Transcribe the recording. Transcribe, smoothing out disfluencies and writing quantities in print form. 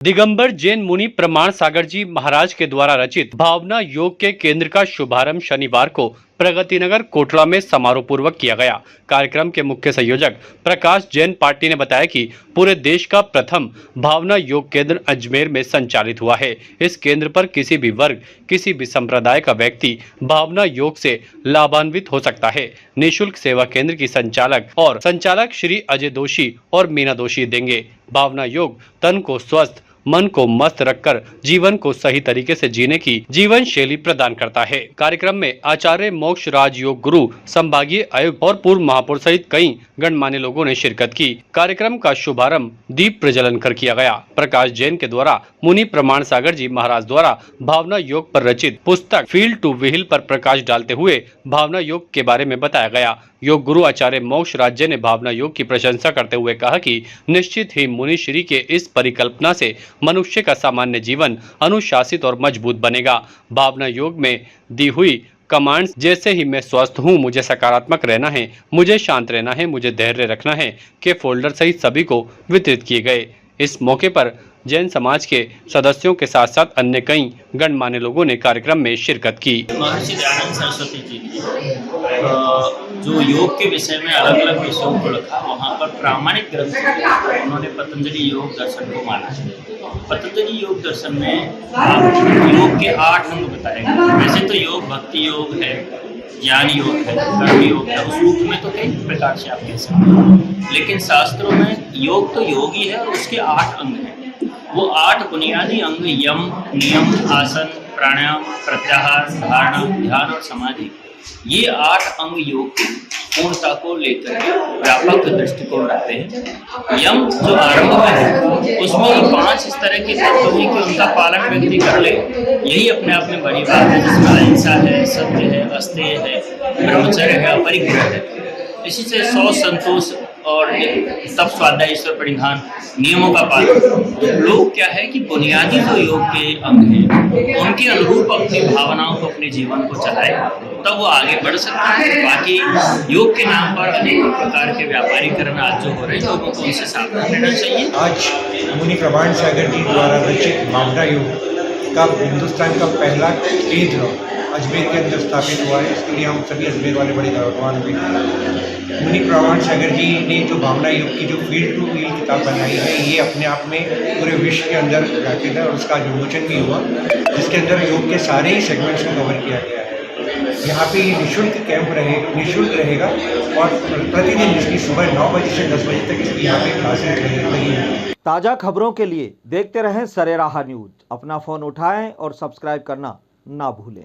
दिगंबर जैन मुनि प्रमाण सागर जी महाराज के द्वारा रचित भावना योग के केंद्र का शुभारंभ शनिवार को प्रगति नगर कोटला में समारोह पूर्वक किया गया। कार्यक्रम के मुख्य संयोजक प्रकाश जैन पार्टी ने बताया कि पूरे देश का प्रथम भावना योग केंद्र अजमेर में संचालित हुआ है। इस केंद्र पर किसी भी वर्ग, किसी भी संप्रदाय का व्यक्ति भावना योग से लाभान्वित हो सकता है। निःशुल्क सेवा केंद्र की संचालक श्री अजय दोषी और मीना दोषी देंगे। भावना योग तन को स्वस्थ, मन को मस्त रखकर जीवन को सही तरीके से जीने की जीवन शैली प्रदान करता है। कार्यक्रम में आचार्य मोक्ष राज योग गुरु, संभागीय आयुक्त और पूर्व महापौर सहित कई गणमान्य लोगों ने शिरकत की। कार्यक्रम का शुभारंभ दीप प्रज्वलन कर किया गया। प्रकाश जैन के द्वारा मुनि प्रमाण सागर जी महाराज द्वारा भावना योग पर रचित पुस्तक फील्ड टू व्हील पर प्रकाश डालते हुए भावना योग के बारे में बताया गया। योग गुरु आचार्य मोक्ष राज्य ने भावना योग की प्रशंसा करते हुए कहा कि निश्चित ही मुनि श्री के इस परिकल्पना से मनुष्य का सामान्य जीवन अनुशासित और मजबूत बनेगा। भावना योग में दी हुई कमांड्स जैसे ही मैं स्वस्थ हूँ, मुझे सकारात्मक रहना है, मुझे शांत रहना है, मुझे धैर्य रखना है के फोल्डर सहित सभी को वितरित किए गए। इस मौके पर जैन समाज के सदस्यों के साथ साथ अन्य कई गणमान्य लोगों ने कार्यक्रम में शिरकत की। महर्षि दयानंद सरस्वती जी ने जो योग के विषय में अलग अलग विषयों को रखा, वहाँ पर प्रामाणिक ग्रंथ उन्होंने पतंजलि योग दर्शन को माना है। पतंजलि योग दर्शन में योग के 8 अंग बताए गए। वैसे तो योग भक्ति योग है, ज्ञान योग है, कर्म योग है, उस रूप में तो कई प्रकार से आप कह सकते हैं, लेकिन शास्त्रों में योग तो योग ही है और उसके 8 अंग हैं। वो 8 बुनियादी अंग यम, नियम, आसन, प्राणायाम, प्रत्याहार, धारणा, ध्यान और समाधि, ये 8 अंग योग की पूर्णता को लेकर व्यापक दृष्टिकोण रखते हैं। यम जो आरंभ में है उसमें 5 इस तरह के तत्व हैं कि उनका पालन व्यक्ति कर ले, यही अपने आप में बड़ी बात है, जिसमें अहिंसा है, सत्य है, अस्तेय है, ब्रह्मचर्य है, अपरिग्रह है। इसी से 100 संतोष और तप, स्वाध्याय, ईश्वर परिधान, नियमों का पालन। लोग क्या है कि बुनियादी जो योग के अंग हैं उनके अनुरूप अपनी भावनाओं को, अपने जीवन को चलाए, तब वो आगे बढ़ सकता है। बाकी योग के नाम पर अनेक प्रकार के व्यापारीकरण आज जो हो रहे हैं, लोगों को उनसे सावधान रहना चाहिए। आज मुनि प्रमाण सागर जी द्वारा रचित भावना योग का हिंदुस्तान का पहला केंद्र अजमेर के अंदर स्थापित हुआ है। इसके लिए हम सभी अजमेर वाले बड़े गौरवान्वित हैं। मुनि प्रमाण सागर जी ने जो भावना योग की जो फील्ड टू व्हील किताब बनाई है, ये अपने आप में पूरे विश्व के अंदर व्यापित है और उसका विमोचन भी हुआ, जिसके अंदर योग के सारे ही सेगमेंट्स को कवर किया गया है। यहाँ पे निःशुल्क कैंप निःशुल्क रहेगा और प्रतिदिन इसकी सुबह 9 बजे से 10 बजे तक इसकी यहाँ पे क्लासेस लगेगी। ताज़ा खबरों के लिए देखते रहें सरेराह न्यूज़। अपना फ़ोन उठाएं और सब्सक्राइब करना ना भूलें।